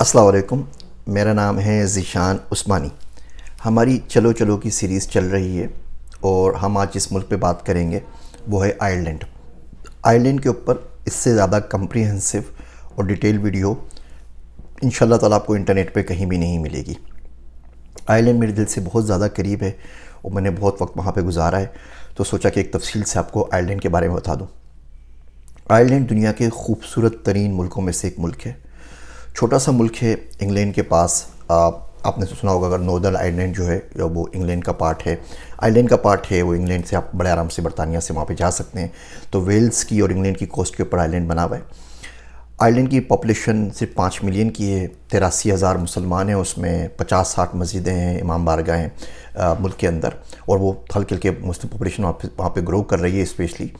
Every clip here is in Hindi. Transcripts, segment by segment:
अस्सलाम वालेकुम। मेरा नाम है ज़ीशान उस्मानी। हमारी चलो चलो की सीरीज़ चल रही है और हम आज जिस मुल्क पे बात करेंगे वो है आयरलैंड। आयरलैंड के ऊपर इससे ज़्यादा कम्प्रिहेंसिव और डिटेल वीडियो इंशाल्लाह ताला आपको इंटरनेट पे कहीं भी नहीं मिलेगी। आयरलैंड मेरे दिल से बहुत ज़्यादा करीब है और मैंने बहुत वक्त वहाँ पे गुजारा है, तो सोचा कि एक तफसील से आपको आयरलैंड के बारे में बता दूँ। आयरलैंड दुनिया के खूबसूरत तरीन मुल्कों में से एक मुल्क है। छोटा सा मुल्क है इंग्लैंड के पास। आपने सुना होगा अगर नॉर्दर्न आयरलैंड जो है वो इंग्लैंड का पार्ट है। आयरलैंड का पार्ट है वो इंग्लैंड से आप बड़े आराम से बरतानिया से वहाँ पे जा सकते हैं। तो वेल्स की और इंग्लैंड की कोस्ट के ऊपर आयरलैंड बना हुआ है। आयरलैंड की पॉपुलेशन सिर्फ 5 मिलियन की है। 83,000 मुसलमान हैं, उसमें 50-60 मस्जिदें हैं, इमाम बारगाह हैं मुल्क के अंदर। और वो हल्के हल्के मुस्लिम पॉपुलेशन वहाँ पे ग्रो कर रही है। स्पेशली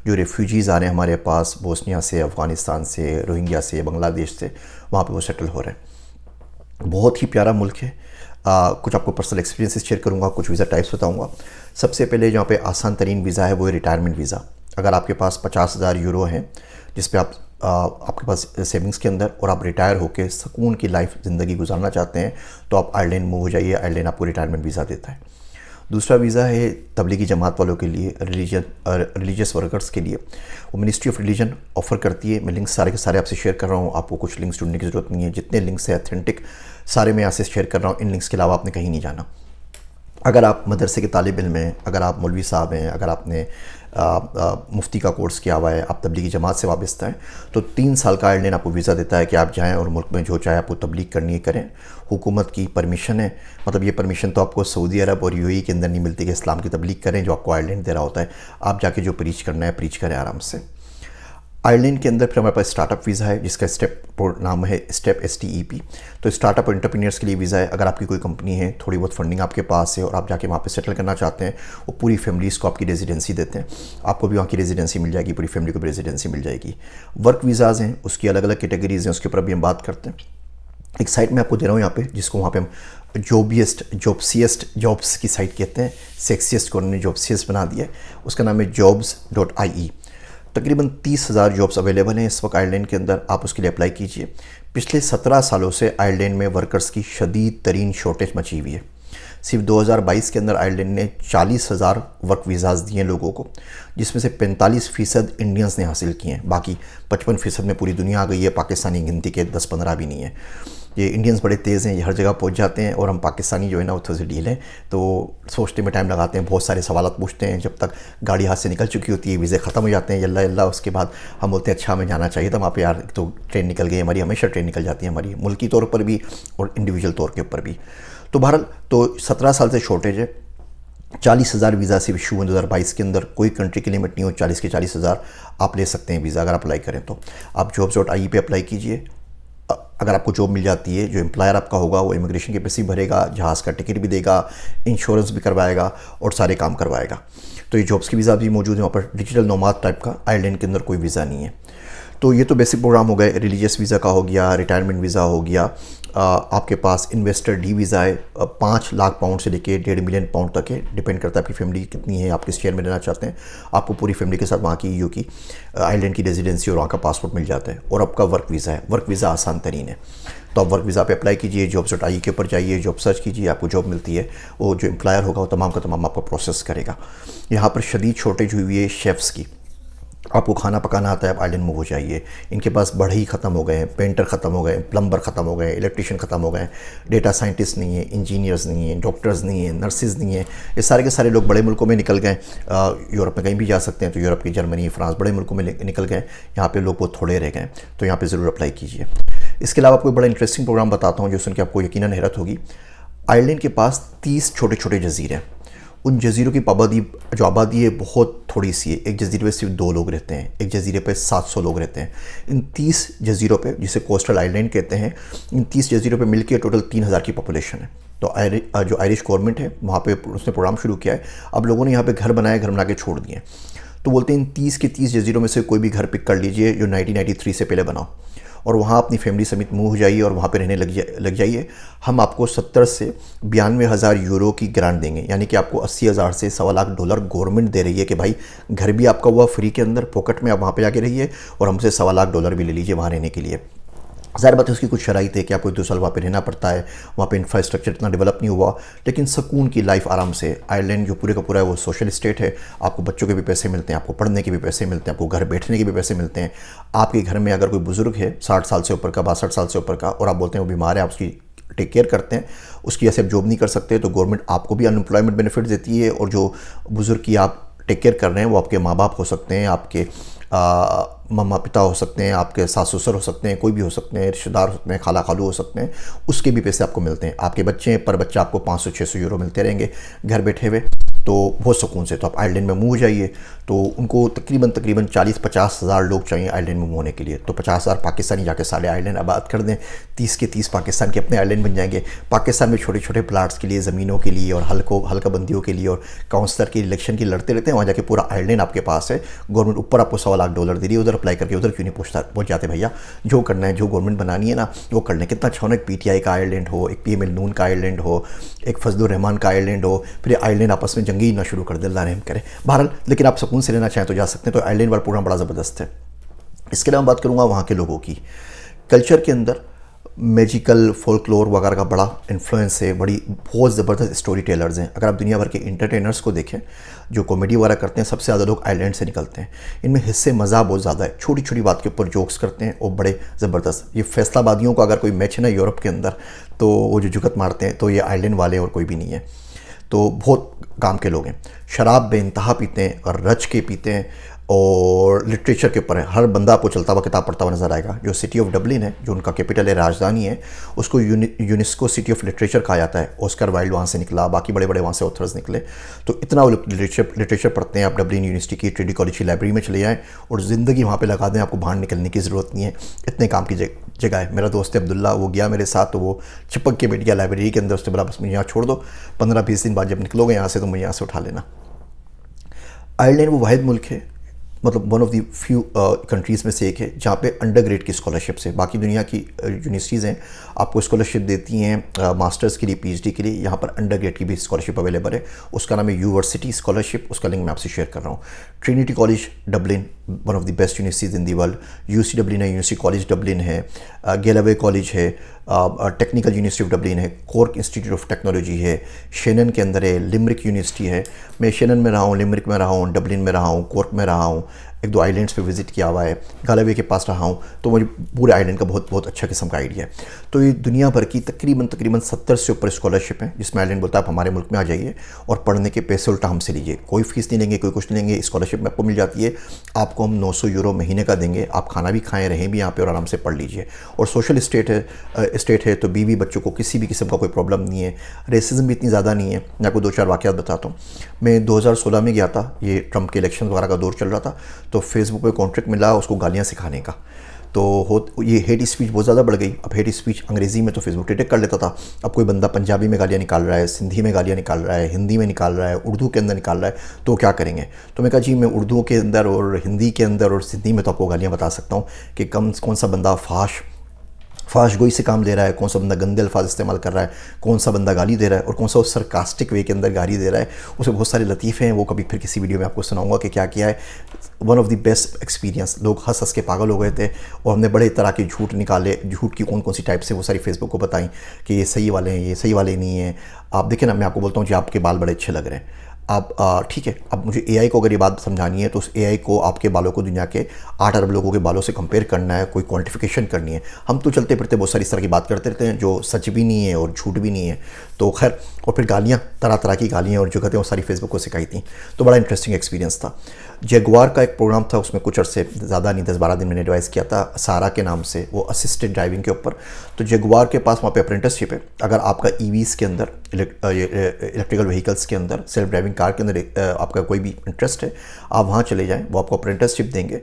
जो रेफ्यूजीज़ आ रहे हैं हमारे पास बोस्निया से, अफ़गानिस्तान से, रोहिंग्या से, बांग्लादेश से, वहाँ पे वो सेटल हो रहे हैं। बहुत ही प्यारा मुल्क है। कुछ आपको पर्सनल एक्सपीरियंसेस शेयर करूँगा, कुछ वीज़ा टाइप्स बताऊँगा। सबसे पहले जहाँ पे आसान तरीन वीज़ा है वो है रिटायरमेंट वीज़ा। अगर आपके पास 50,000 यूरो हैं जिस पे आपके पास सेविंग्स के अंदर और आप रिटायर होकर सुकून की लाइफ ज़िंदगी गुजारना चाहते हैं तो आप आयरलैंड मूव हो जाइए। आयरलैंड आपको रिटायरमेंट वीज़ा देता है। दूसरा वीज़ा है तबलीगी जमात वालों के लिए, रिलीजियस वर्कर्स के लिए। वो मिनिस्ट्री ऑफ रिलीजन ऑफ़र करती है। मैं लिंक्स सारे के सारे आपसे शेयर कर रहा हूँ। आपको कुछ लिंक्स ढूंढने की ज़रूरत नहीं है। जितने लिंक्स हैं ऑथेंटिक सारे मैं यहाँ से शेयर कर रहा हूँ। इन लिंक्स के अलावा आपने कहीं नहीं जाना। अगर आप मदरसे के तालिब इल्म हैं, अगर आप मौलवी साहब हैं, अगर आपने मुफ्ती का कोर्स किया हुआ है, आप तबलीगी जमात से वाबस्ता हैं, तो 3 साल का आयरलैंड आपको वीज़ा देता है कि आप जाएं और मुल्क में जो चाहे आपको तबलीग करनी है करें। हुकूमत की परमिशन है। मतलब ये परमिशन तो आपको सऊदी अरब और यूएई के अंदर नहीं मिलती कि इस्लाम की तबलीग करें, जो आपको आयरलैंड दे रहा होता है। आप जाके जो प्रीच करना है प्रीच करें आराम से। आयरलैंड के अंदर फिर हमारे पास स्टार्टअप वीज़ा है जिसका नाम है स्टेप STEP। तो स्टार्टअप और एंटरप्रेन्योर्स के लिए वीज़ा है। अगर आपकी कोई कंपनी है, थोड़ी बहुत फंडिंग आपके पास है और आप जाके वहाँ पे सेटल करना चाहते हैं, वो पूरी फैमिलीज़ को आपकी रेजिडेंसी देते हैं। आपको भी वहाँ की रेजिडेंसी मिल जाएगी, पूरी फैमिली को भी रेजिडेंसी मिल जाएगी। वर्क वीज़ाज़ हैं, उसकी अलग अलग कैटेगरीज़ हैं, उसके ऊपर भी हम बात करते हैं। एक साइट में आपको दे रहा हूँ यहाँ पे, जिसको वहाँ पे हम जॉब्स की साइट कहते हैं। सेक्सियस्ट को उन्होंने जॉब्सियस्ट बना दिया है। उसका नाम है jobs.ie। तकरीबन 30,000 जॉब्स अवेलेबल हैं इस वक्त आयरलैंड के अंदर। आप उसके लिए अप्लाई कीजिए। पिछले 17 सालों से आयरलैंड में वर्कर्स की शदीद तरीन शॉर्टेज मची हुई है। सिर्फ 2022 के अंदर आयरलैंड ने 40,000 वर्क वीज़ाज़ दिए लोगों को, जिसमें से 45% इंडियंस ने हासिल किए हैं। बाकी 55% में पूरी दुनिया आ गई है। पाकिस्तानी गिनती के 10-15 भी नहीं है। ये इंडियंस बड़े तेज़ हैं, ये हर जगह पहुंच जाते हैं। और हम पाकिस्तानी जो है ना वो थोड़े से ढील हैं, तो सोचने में टाइम लगाते हैं, बहुत सारे सवाल पूछते हैं। जब तक गाड़ी हाथ से निकल चुकी होती है, वीज़े ख़त्म हो जाते हैं, यल्ला यल्ला। उसके बाद हम बोलते हैं अच्छा हमें जाना चाहिए था वहाँ पे यार, तो ट्रेन निकल गई हमारी। हमेशा ट्रेन निकल जाती है हमारी, मुल्की तौर पर भी और इंडिविजुअल तौर के ऊपर भी। तो बहरहाल तो 17 साल से शॉर्टेज है। 40,000 वीज़ा सिर्फ इशू हुए 2022 के अंदर। कोई कंट्री की लिमिट नहीं हो, 40 के 40,000 आप ले सकते हैं वीज़ा अगर अप्लाई करें तो। आप jobs.ie पे अप्लाई कीजिए। अगर आपको जॉब मिल जाती है, जो एम्प्लॉयर आपका होगा वो इमिग्रेशन के पैसे भरेगा, जहाज़ का टिकट भी देगा, इंश्योरेंस भी करवाएगा और सारे काम करवाएगा। तो ये जॉब्स की वीज़ा भी मौजूद है वहाँ पर। डिजिटल नोमाद टाइप का आयरलैंड के अंदर कोई वीज़ा नहीं है। तो ये तो बेसिक प्रोग्राम हो गए। रिलीजियस वीज़ा का हो गया, रिटायरमेंट वीज़ा हो गया। आपके पास इन्वेस्टर डी वीज़ा है। 5 लाख पाउंड से लेके 1.5 मिलियन पाउंड तक है। डिपेंड करता है आपकी फैमिली कितनी है, आप किस शेयर में रहना चाहते हैं। आपको पूरी फैमिली के साथ वहाँ की EU की आयरलैंड की रेजिडेंसी और वहाँ का पासपोर्ट मिल जाता है। और आपका वर्क वीज़ा है। वर्क वीज़ा आसान तरीन है। तो आप वर्क वीज़ा पे अप्लाई कीजिए, jobs.ie के ऊपर जाइए, जॉब सर्च कीजिए, आपको जॉब मिलती है। वो जो एम्प्लॉयर होगा वो तमाम का तमाम आपको प्रोसेस करेगा। यहाँ पर शदीद शॉर्टेज हुई है शेफ़्स की। आपको खाना पकाना आता है, आप आयरलैंड मूव हो जाइए। इनके पास बढ़ई ख़त्म हो गए हैं, पेंटर ख़त्म हो गए, प्लम्बर ख़त्म हो गए, इलेक्ट्रिशियन ख़त्म हो गए, डेटा साइंटिस्ट नहीं है, इंजीनियर्स नहीं है, डॉक्टर्स नहीं है, नर्सेज नहीं है। ये सारे के सारे लोग बड़े मुल्कों में निकल गए। यूरोप में कहीं भी जा सकते हैं, तो यूरोप की जर्मनी, फ्रांस, बड़े मुल्कों में निकल गए। यहाँ पे लोग बहुत थोड़े रह गए। तो यहाँ पर ज़रूर अप्लाई कीजिए। इसके अलावा आपको बड़ा इंटरेस्टिंग प्रोग्राम बताता हूँ जो सुन के आपको यकीनन हैरत होगी। आयरलैंड के पास 30 छोटे छोटे जजीरे हैं। उन जजीरों की जो आबादी है बहुत थोड़ी सी है। एक जजीरे पे सिर्फ 2 लोग रहते हैं, एक जजीरे पे 700 लोग रहते हैं। इन 30 जजीरों पे, जिसे कोस्टल आइलैंड कहते हैं, इन 30 जजीरों पे मिलकर टोटल 3,000 की पॉपुलेशन है। तो जो आयरिश गवर्नमेंट है वहाँ पे उसने प्रोग्राम शुरू किया है। अब लोगों ने यहाँ पे घर बनाए, घर बना के छोड़ दिए। तो बोलते हैं इन 30 के 30 जजीरों में से कोई भी घर पिक कर लीजिए जो 1993 से पहले बनाओ, और वहाँ अपनी फैमिली समेत मूव हो जाइए और वहाँ पे रहने लग जाइए। हम आपको 70 से 92,000 यूरो की ग्रांट देंगे, यानी कि आपको 80,000 से $1.25 गवर्नमेंट दे रही है कि भाई घर भी आपका हुआ फ्री के अंदर, पॉकेट में आप वहाँ पे जाके रहिए और हमसे $1.25 भी ले लीजिए वहाँ रहने के लिए। ज़ाहिर बात है उसकी कुछ शराइत है कि आपको 2 साल वहाँ पे रहना पड़ता है, वहाँ पे इंफ्रास्ट्रक्चर इतना डेवलप नहीं हुआ, लेकिन सुकून की लाइफ आराम से। आयरलैंड जो पूरे का पूरा है वो सोशल स्टेट है, आपको बच्चों के भी पैसे मिलते हैं, आपको पढ़ने के भी पैसे मिलते हैं, आपको घर बैठने के भी पैसे मिलते हैं। आपके घर में अगर कोई बुज़ुर्ग है 60 साल से ऊपर का, 62 साल से ऊपर का, और आप बोलते हैं वो बीमार है, आप उसकी टेक केयर करते हैं, उसकी वजह से आप जॉब नहीं कर सकते, तो गवर्नमेंट आपको भी अनएम्प्लॉयमेंट बेनिफिट देती है। और जो बुज़ुर्ग की आप टेक केयर कर रहे हैं वो आपके माँ बाप हो सकते हैं, आपके मम्मा पिता हो सकते हैं, आपके सास ससुर हो सकते हैं, कोई भी हो सकते हैं, रिश्तेदार हो सकते हैं, खाला खालू हो सकते हैं, उसके भी पैसे आपको मिलते हैं। आपके बच्चे हैं, पर बच्चा आपको 500-600 यूरो मिलते रहेंगे घर बैठे हुए, तो बहुत सुकून से। तो आप आयरलैंड में मूव हो जाइए, तो उनको तकरीबन 40-50 हज़ार लोग चाहिए आयरलैंड में मूव होने के लिए। तो 50 हज़ार पाकिस्तानी जाके सारे आयरलैंड आबाद कर दें, 30 के 30 पाकिस्तान के अपने आयरलैंड बन जाएंगे। पाकिस्तान में छोटे छोटे प्लाट्स के लिए, ज़मीनों के लिए और हल्का बंदियों के लिए और काउंसलर के इलेक्शन की लड़ते रहते हैं, वहाँ जाके पूरा आयरलैंड आपके पास है। गवर्नमेंट ऊपर आपको $1.25 लाख दे रही है, उधर अप्लाई करके उधर क्यों नहीं पहुँच जाते भैया। जो करना है, जो गवर्नमेंट बनानी है ना, वो करना है। कितना अच्छा होना, एक PTI का आयरलैंड हो, एक PML नून का आयरलैंड हो, एक फजलुर रहमान का आयरलैंड हो, फिर आयरलैंड आपस में जंगी ना शुरू कर दे, अल्लाह रहम करे। बहरहाल, लेकिन आप सुकून से रहना चाहें तो जा सकते हैं। तो आयरलैंड वाला प्रोग्राम बड़ा ज़बरदस्त है। इसके अलावा बात करूँगा वहाँ के लोगों की। कल्चर के अंदर मैजिकल फोल्कलोर वगैरह का बड़ा इन्फ्लुएंस है, बहुत ज़बरदस्त स्टोरी टेलर्स हैं। अगर आप दुनिया भर के इंटरटेनर्स को देखें जो कॉमेडी वगैरह करते हैं, सबसे ज़्यादा लोग आयरलैंड से निकलते हैं। इनमें हिस्से मज़ा बहुत ज़्यादा है, छोटी छोटी बात के ऊपर जोक्स करते हैं और बड़े ज़बरदस्त। ये फैसलाबादियों का अगर कोई मैच है ना यूरोप के अंदर, तो वो जो जुगत मारते हैं, तो ये आयरलैंड वाले और कोई भी नहीं है। तो बहुत काम के लोग हैं। शराब बेइंतहा पीते हैं और रच के पीते हैं, और लिटरेचर के ऊपर है। हर बंदा आपको चलता हुआ किताब पढ़ता हुआ नज़र आएगा। जो सिटी ऑफ डबलिन है, जो उनका कैपिटल है, राजधानी है, उसको यूनेस्को सिटी ऑफ लिटरेचर कहा जाता है। ऑस्कर वाइल्ड वहाँ से निकला, बाकी बड़े बड़े वहाँ से ऑथर्स निकले। तो इतना वो लिटरेचर पढ़ते हैं। आप डबलिन यूनिवर्सिटी की ट्रिनिटी कॉलेज की लाइब्रेरी में चले जाएँ और ज़िंदगी वहाँ पर लगा दें, आपको बाहर निकलने की ज़रूरत नहीं है, इतने काम की जगह है। मेरा दोस्त है अब्दुल्ला, वो गया मेरे साथ, तो वो चिपक के बैठ गया लाइब्रेरी के अंदर। उसने बोला बस मुझे यहाँ छोड़ दो, 15-20 दिन बाद जब निकलोगे यहाँ से तो मुझे यहाँ से उठा लेना। आयरलैंड वो वाहिद मुल्क है, मतलब one of the few countries में से एक है जहाँ पे अंडर ग्रेड की स्कॉलरशिप्स है। बाकी दुनिया की यूनिवर्सिटीज़ हैं आपको स्कॉलरशिप देती हैं मास्टर्स के लिए, PhD के लिए। यहाँ पर अंडर ग्रेड की भी स्कॉलरशिप अवेलेबल है, उसका नाम है यूनिवर्सिटी स्कॉलरशिप। उसका लिंक मैं आपसे शेयर कर रहा हूँ। Trinity college Dublin, one of the best universities in the world. UC Dublin है, यूनिवर्सिटी कॉलेज डबलिन है, गेलावे कॉलेज है, टेक्निकल यूनिवर्सिटी ऑफ डबलिन है, कॉर्क इंस्टीट्यूट ऑफ टेक्नोलॉजी है, शेनन के अंदर है, लिमरिक यूनिवर्सिटी है। मैं शेनन में रहा हूँ, लिमरिक में रहा हूँ, डबलिन में रहा हूँ, कॉर्क में रहा हूँ, 1-2 आइलैंड्स पे विज़िट किया हुआ है, गालावे के पास रहा हूँ। तो मुझे पूरे आइलैंड का बहुत अच्छा किस्म का आइडिया है। तो ये दुनिया भर की तकरीबन 70 से ऊपर स्कॉलरशिप है, जिसमें आइलैंड बोलता है आप हमारे मुल्क में आ जाइए और पढ़ने के पैसे उल्टा हमसे लीजिए, कोई फीस नहीं लेंगे, कोई कुछ नहीं लेंगे। स्कॉलरशिप में आपको मिल जाती है, आपको हम 900 यूरो महीने का देंगे, आप खाना भी खाएँ, रहें भी यहाँ पे और आराम से पढ़ लीजिए। और सोशल स्टेट है, तो बीवी बच्चों को किसी भी किस्म का कोई प्रॉब्लम नहीं है। रेसिज्म भी इतनी ज़्यादा नहीं है। मैं आपको 2-4 वाक़यात बताता हूँ। मैं 2016 में गया था, ये ट्रंप के इलेक्शन वगैरह का दौर चल रहा था, तो फेसबुक पे कॉन्ट्रैक्ट मिला उसको गालियाँ सिखाने का। तो ये हेट स्पीच बहुत ज़्यादा बढ़ गई। अब हेट स्पीच अंग्रेज़ी में तो फेसबुक डिटेक्ट कर लेता था, अब कोई बंदा पंजाबी में गालियाँ निकाल रहा है, सिंधी में गालियाँ निकाल रहा है, हिंदी में निकाल रहा है, उर्दू के अंदर निकाल रहा है, तो क्या करेंगे। तो मैं कहा जी मैं उर्दू के अंदर और हिंदी के अंदर और सिंधी में तो आपको गालियाँ बता सकता हूँ कि कौन सा बंदा फाश गोई से काम ले रहा है, कौन सा बंदा गंदे अल्फाज इस्तेमाल कर रहा है, कौन सा बंदा गाली दे रहा है और कौन सा उस सरकास्टिक वे के अंदर गाली दे रहा है। उसमें बहुत सारे लतीफ़े हैं, वो कभी फिर किसी वीडियो में आपको सुनाऊंगा कि क्या किया है। One of the best experience. लोग हंस के पागल हो गए थे और हमने बड़े तरह के झूठ निकाले, झूठ की कौन सी टाइप से वो सारी फेसबुक को बताई कि ये सही वाले हैं, ये सही वाले नहीं हैं। आप देखें ना, मैं आपको बोलता हूँ जी आपके बाल बड़े अच्छे लग रहे हैं। आप ठीक है, अब मुझे AI को अगर ये बात समझानी है तो उस AI को आपके बालों को दुनिया के 8 अरब लोगों के बालों से कंपेयर करना है, कोई क्वांटिफिकेशन करनी है। हम तो चलते फिरते बहुत सारी इस तरह की बात करते रहते हैं जो सच भी नहीं है और झूठ भी नहीं है। तो खैर, और फिर गालियाँ, तरह तरह की गालियाँ और जो कहते हैं वो सारी फेसबुक को सिखाई थी। तो बड़ा इंटरेस्टिंग एक्सपीरियंस था। जगुआर का एक प्रोग्राम था, उसमें कुछ अर्से, ज़्यादा नहीं, 10-12 दिन मैंने एडवाइस किया था सारा के नाम से, वो असिस्टेड ड्राइविंग के ऊपर। तो जगुआर के पास वहाँ पे अप्रेंटिसशिप है। अगर आपका EVs के अंदर, इलेक्ट्रिकल व्हीकल्स के अंदर, सेल्फ ड्राइविंग कार के अंदर आपका कोई भी इंटरेस्ट है, आप वहाँ चले जाएँ, वो आपको अप्रेंटिसशिप देंगे,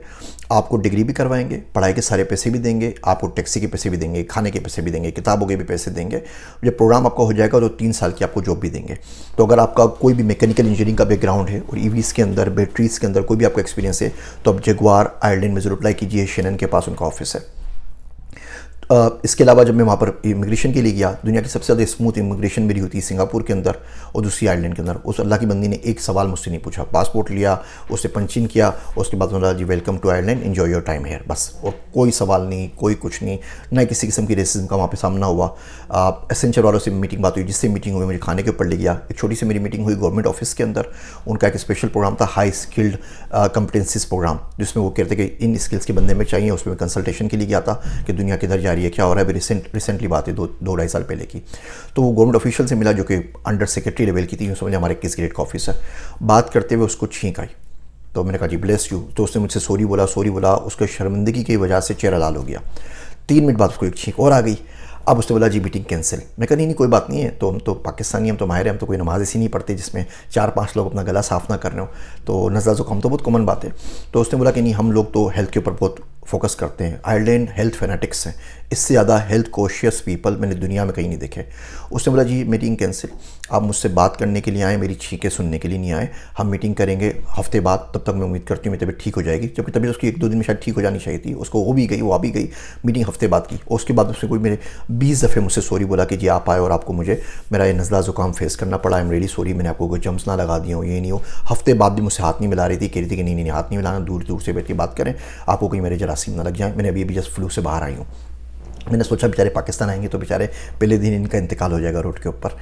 आपको डिग्री भी करवाएंगे, पढ़ाई के सारे पैसे भी देंगे, आपको टैक्सी के पैसे भी देंगे, खाने के पैसे भी देंगे, किताबों के भी पैसे देंगे। जब प्रोग्राम आपका हो जाएगा तो 3 साल की आपको जॉब भी देंगे। तो अगर आपका कोई भी मैकेनिकल इंजीनियरिंग का बैकग्राउंड है और EVs के अंदर, बैटरीज़ के अंदर कोई भी आपका एक्सपीरियंस है, तो आप जगुआर आयरलैंड में ज़रूर अप्लाई कीजिए। शेनन के पास उनका ऑफिस है। इसके अलावा जब मैं वहाँ पर इमिग्रेशन के लिए गया, दुनिया की सबसे ज़्यादा स्मूथ इमिग्रेशन मेरी होती है सिंगापुर के अंदर और दूसरी आइलैंड के अंदर। उस अल्लाह की बंदी ने एक सवाल मुझसे नहीं पूछा, पासपोर्ट लिया, उससे पंच इन किया, उसके बाद उन्होंने जी welcome to Ireland, enjoy your time here, बस। और कोई सवाल नहीं, कोई कुछ नहीं, ना किसी किस्म की रेसिज्म का वहाँ पे सामना हुआ। एसेंशियल वालों से मीटिंग बात हुई, जिससे मीटिंग हुई मुझे खाने के ऊपर ले गया। एक छोटी सी मेरी मीटिंग हुई गवर्नमेंट ऑफिस के अंदर, उनका एक स्पेशल प्रोग्राम था हाई स्किल्ड कम्पिटेंसीज प्रोग्राम, जिसमें वो कहते कि इन स्किल्स के बंदे में चाहिए। उसमें मैं कंसल्टेशन के लिए गया था कि दुनिया किधर जा रही है, क्या हो रहा है। रिसेंटली बात है 2-2.5 साल पहले की। तो वो गवर्नमेंट ऑफिशियल से मिला जो कि अंडर सेक्रेटरी लेवल की थी, समझे हमारे किस ग्रेड का ऑफिस है। बात करते हुए उसको छींक आई, तो मैंने कहा जी ब्लेस यू। तो उसने मुझसे सॉरी बोला, उसको शर्मिंदगी की वजह से चेहरा लाल हो गया। 3 मिनट बाद उसको एक छींक और आ गई। अब उसने बोला जी मीटिंग कैंसिल। मैं कहा नहीं कोई बात नहीं है, तो हम तो पाकिस्तानी, हम तो माहिर हैं, हम तो कोई नमाज ऐसी नहीं पढ़ते जिसमें 4-5 लोग अपना गला साफ ना कर रहे हो, तो नज़ला ज़ुकाम तो बहुत कॉमन बात है। तो उसने बोला कि नहीं, हम लोग तो हेल्थ के ऊपर बहुत फोकस करते हैं, आयरलैंड हेल्थ फैनेटिक्स हैं, इससे ज़्यादा हेल्थ कॉशियस पीपल मैंने दुनिया में कहीं नहीं देखे। उसने बोला जी मीटिंग कैंसिल, आप मुझसे बात करने के लिए आए, मेरी छींकें सुनने के लिए नहीं आए। हम मीटिंग करेंगे हफ्ते बाद, तब तक मैं उम्मीद करती हूँ मेरी तबीयत ठीक हो जाएगी, जबकि तबीयत उसकी 1-2 दिन में शायद ठीक हो जानी चाहिए थी। उसको वो भी गई, वो आ भी गई, मीटिंग हफ्ते बाद की। और उसके बाद उसने कोई मेरे 20 दफ़े मुझसे सॉरी बोला कि जी आप आए और आपको मुझे मेरा ये नज़ला ज़ुकाम फेस करना पड़ा, आई एम रियली सॉरी, मैंने आपको कोई जम्स ना लगा दिया हो, ये नहीं हो। हफ्ते बाद भी मुझसे हाथ नहीं मिला रही थी, कह रही थी कि नहीं हाथ नहीं मिलाना, दूर दूर से बैठ के बात करें, आपको कहीं मेरे जरासीम ना लग जाए। मैंने अभी जस्ट फ्लू से बाहर आई हूँ। मैंने सोचा बेचारे पाकिस्तान आएंगे तो बेचारे पहले दिन इनका इंतकाल हो जाएगा रोड के ऊपर।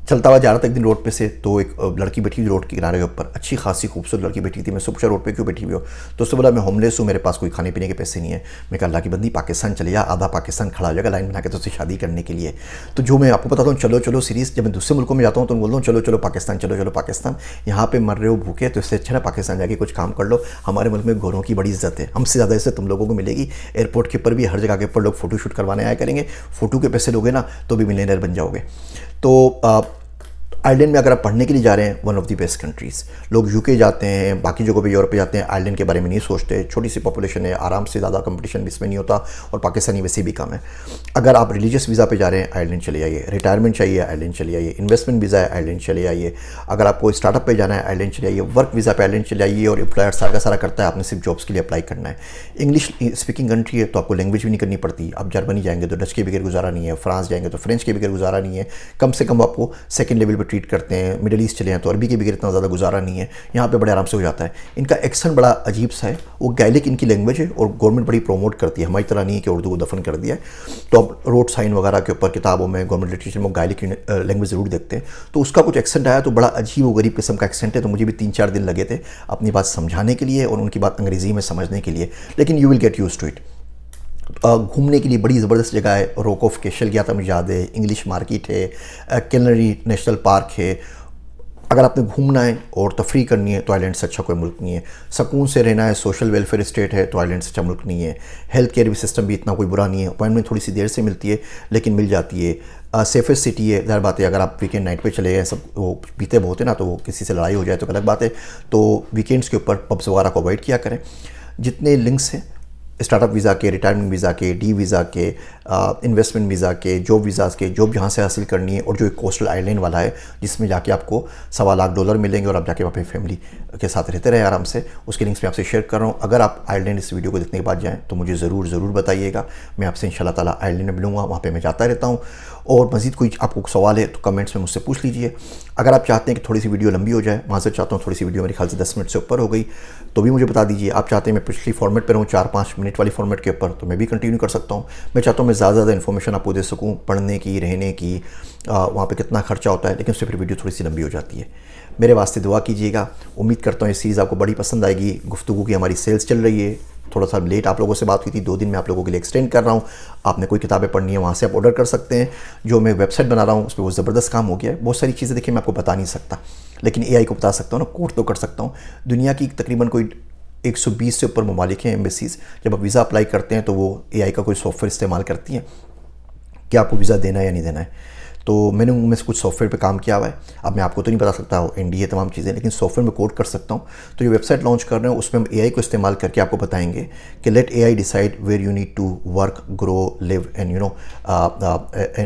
चलता हुआ जा रहा था एक दिन रोड पे से, तो एक लड़की बैठी थी रोड के किनारे के ऊपर, अच्छी खासी खूबसूरत लड़की बैठी थी। मैं पूछा रोड पे क्यों बैठी हुई हो, तो उसने बोला मैं होमलेस हूँ, मेरे पास कोई खाने पीने के पैसे नहीं है। मैं कहा अल्लाह की बंदी, पाकिस्तान चले जा, आधा पाकिस्तान खड़ा हो जाएगा लाइन बना के तुझसे शादी करने के लिए। तो जो मैं आपको बताता हूँ, चलो चलो सीरीज़, जब मैं दूसरे मुल्कों में जाता हूँ तो बोलता हूँ चलो चलो पाकिस्तान, चलो चलो पाकिस्तान। यहाँ पे मर रहे हो भूखे, तो इससे अच्छा ना पाकिस्तान जाके कुछ काम कर लो। हमारे मुल्क में गोरों की बड़ी इज्जत है, हमसे ज़्यादा इज्जत तुम लोगों को मिलेगी। एयरपोर्ट के ऊपर भी हर जगह के ऊपर लोग फ़ोटो शूट करवाने आया करेंगे, फ़ोटो के पैसे लोगे ना तो भी मिलियनेयर बन जाओगे। तो आयरलैंड में अगर आप पढ़ने के लिए जा रहे हैं, one of the best countries. लोग यूके जाते हैं, बाकी जगहों पे यूरोप पे जाते हैं, आयरलैंड के बारे में नहीं सोचते। छोटी सी पॉपुलेशन है, आराम से, ज़्यादा कंपटीशन भी इसमें नहीं होता, और पाकिस्तानी वैसे भी कम है। अगर आप रिलीजियस वीज़ा पे जा रहे हैं, आयरलैंड चले आइए। रिटायरमेंट चाहिए, आयरलैंड चले आइए। इन्वेस्टमेंट वीज़ा है, आयरलैंड चले आइए। अगर आपको स्टार्टअप पे जाना है, आयरलैंड चले आइए। वर्क वीज़ा पे आयरलैंड चले आइए, और एम्प्लॉयर सारा का सारा करता है, आपने सिर्फ जॉब्स के लिए अप्लाई करना है। इंग्लिश स्पीकिंग कंट्री है, तो आपको लैंग्वेज भी नहीं करनी पड़ती। आप जर्मनी जाएंगे तो डच के बगैर गुजारा नहीं है, फ्रांस जाएंगे तो फ्रेंच के बगैर गुजारा नहीं है। कम से कम आपको सेकंड लेवल पे ट्रीट करते हैं। मिडिल ईस्ट चले हैं तो अरबी के बगैर इतना ज़्यादा गुजारा नहीं है, यहाँ पे बड़े आराम से हो जाता है। इनका एक्सेंट बड़ा अजीब सा है, वो गैलिक इनकी लैंग्वेज है, और गवर्नमेंट बड़ी प्रमोट करती है, हमारी तरह नहीं है कि उर्दू को दफन कर दिया है। तो अब रोड साइन वगैरह के ऊपर, किताबों में, गवर्नमेंट लिटरेचर में गैलिक लैंग्वेज ज़रूर देखते हैं। तो उसका कुछ एक्सेंट आया तो बड़ा अजीब और गरीब किस्म का एक्सेंट है, तो मुझे भी 3-4 दिन लगे थे अपनी बात समझाने के लिए और उनकी बात अंग्रेज़ी में समझने के लिए, लेकिन you will get used to it. घूमने के लिए बड़ी ज़बरदस्त जगह है। रॉक ऑफ केशल गया था मुझे याद है, इंग्लिश मार्केट है, कैलनरी नेशनल पार्क है। अगर आपने घूमना है और तफरी करनी है तो आइलैंड से अच्छा कोई मुल्क नहीं है। सुकून से रहना है, सोशल वेलफेयर स्टेट है, तो आइलैंड से अच्छा मुल्क नहीं है। हेल्थ केयर भी सिस्टम भी इतना कोई बुरा नहीं है, अपॉइंटमेंट थोड़ी सी देर से मिलती है लेकिन मिल जाती है। सेफेस्ट सिटी है, ज़ाहिर बात है। अगर आप वीकेंड नाइट पे चले गए, सब वो पीते बहुत है ना, तो किसी से लड़ाई हो जाए तो अलग बात है। तो वीकेंड्स के ऊपर पब्स वगैरह को अवॉइड किया करें। जितने लिंक्स हैं स्टार्टअप वीज़ा के, रिटायरमेंट वीज़ा के, डी वीज़ा के, इन्वेस्टमेंट वीज़ा के, जॉब वीज़ाज़ के, जॉब जहाँ से हासिल करनी है, और जो एक कोस्टल आइलैंड वाला है जिसमें जाके आपको $1.25 लाख मिलेंगे और आप जाके वहाँ पे फैमिली के साथ रहते रहे आराम से, उसके लिंक्स मैं आपसे शेयर कर रहा हूँ। अगर आप आयरलैंड इस वीडियो को देखने के बाद जाएँ तो मुझे ज़रूर बताइएगा। मैं आपसे इंशाल्लाह ताला आयरलैंड में मिलूँगा, वहाँ पर मैं जाता रहता हूँ। और मज़ीद कोई आपको सवाल है तो कमेंट्स में मुझसे पूछ लीजिए। अगर आप चाहते हैं कि थोड़ी सी वीडियो लंबी हो जाए, वहाँ से चाहता हूँ थोड़ी सी वीडियो मेरे ख्याल से 10 मिनट से ऊपर हो गई, तो भी मुझे बता दीजिए। आप चाहते हैं मैं पिछली फॉर्मेट पर रहूँ 4-5 मिनट वाली फॉर्मेट के ऊपर, तो मैं भी कंटिन्यू कर सकता हूँ। मैं चाहता हूँ मैं ज़्यादा इन्फॉर्मेशन आपको दे सकूँ, पढ़ने की, रहने की, वहाँ पे कितना खर्चा होता है, लेकिन उससे फिर वीडियो थोड़ी सी लंबी हो जाती है। मेरे वास्ते दुआ कीजिएगा। उम्मीद करता हूँ ये सीरीज़ आपको बड़ी पसंद आएगी। गुफ्तगू की हमारी सेल्स चल रही है, थोड़ा सा लेट आप लोगों से बात हुई थी, 2 दिन में आप लोगों के लिए एक्सटेंड कर रहा हूँ। आपने कोई किताबें पढ़नी है वहाँ से आप ऑर्डर कर सकते हैं। जो मैं वेबसाइट बना रहा हूँ उस पर वो ज़बरदस्त काम हो गया है। बहुत सारी चीज़ें देखिए मैं आपको बता नहीं सकता, लेकिन AI को बता सकता हूँ ना, कोड तो कर सकता हूँ। दुनिया की तकरीबन कोई 120 से ऊपर ममालिक हैं, एम्बेसीज़। जब आप वीज़ा अप्लाई करते हैं तो वो AI का कोई सॉफ्टवेयर इस्तेमाल करती हैं कि आपको वीज़ा देना है या नहीं देना है। तो मैंने उनमें से कुछ सॉफ्टवेयर पे काम किया हुआ है। अब मैं आपको तो नहीं बता सकता हूँ, एनडीए तमाम चीज़ें, लेकिन सॉफ्टवेयर में कोड कर सकता हूँ। तो ये वेबसाइट लॉन्च कर रहे हैं, उसमें हम एआई को इस्तेमाल करके आपको बताएंगे कि let AI decide where you need to work, grow, live and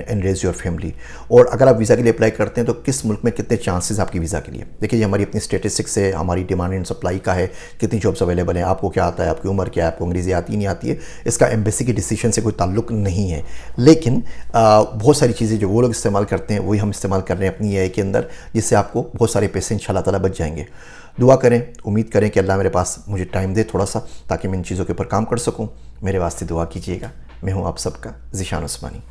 and raise your family. और अगर आप वीज़ा के लिए अप्लाई करते हैं तो किस मुल्क में कितने चांसेस आपकी वीज़ा के लिए। देखिए, ये हमारी अपनी स्टेटिस्टिक्स है, हमारी डिमांड एंड सप्लाई का है, कितनी जॉब्स अवेलेबल हैं, आपको क्या आता है, आपकी उम्र क्या है, आपको अंग्रेज़ी आती नहीं आती है, इसका एम्बेसी के डिसीजन से कोई ताल्लुक नहीं है। लेकिन बहुत सारी चीज़ें जो वो लोग इस्तेमाल करते हैं वही हम इस्तेमाल कर रहे हैं अपनी एआई के अंदर, जिससे आपको बहुत सारे पैसे इंशाल्लाह ताला बच जाएंगे। दुआ करें, उम्मीद करें कि अल्लाह मेरे पास मुझे टाइम दे थोड़ा सा, ताकि मैं इन चीज़ों के ऊपर काम कर सकूँ। मेरे वास्ते दुआ कीजिएगा। मैं हूँ आप सबका ज़ीशान उस्मानी।